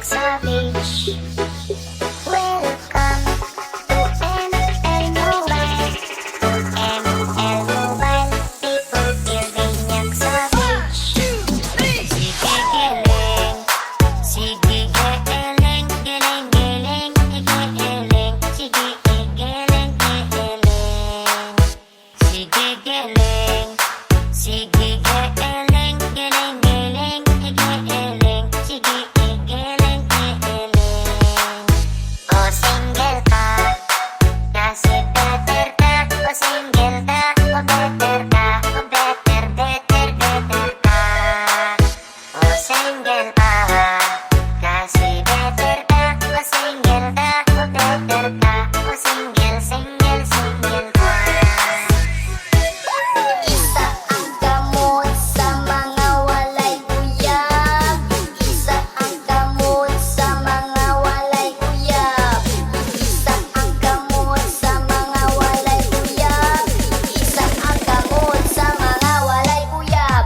Savage. Welcome to ML Mobile. ML Mobile, people feel Binyak Savage. Sige geleng, sige geleng, geleng geleng, geleng, sige geleng, geleng, sige geleng, sige geleng, geleng geleng, geleng, sige geleng, geleng. O single ka, kasi better ka. O single ka, o better ka. O better, better, better ka. O single ka, kasi better ka. O single ka, o better ka. O single, single, single ka. Isa ang gamot sa mga walay uyab. Isa ang gamot sa mga walay uyab. Isa ang gamot sa mga walay uyab. Isa ang gamot sa mga walay uyab.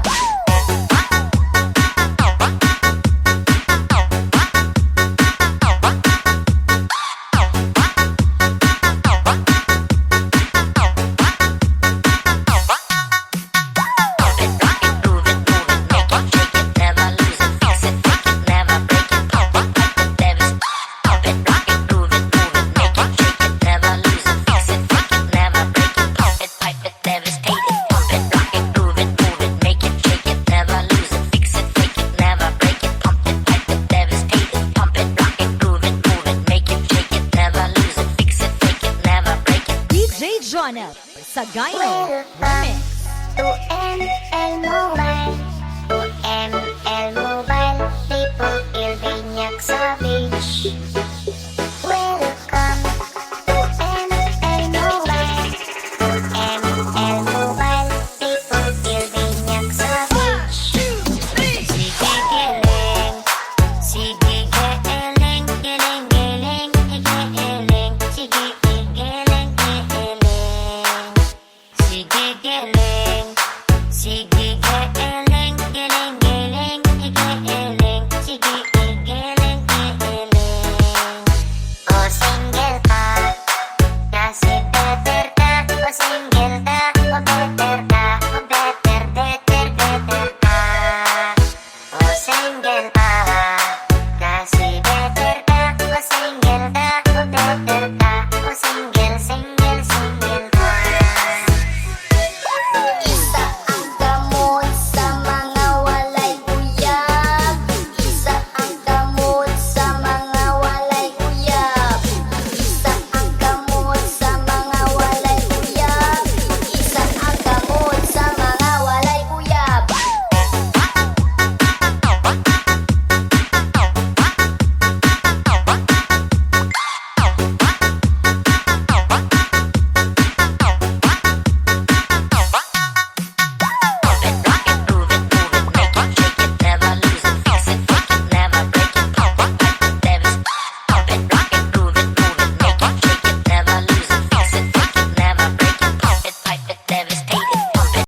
DJ Jonel Sagayno Welcome Remix. to ML Mobile.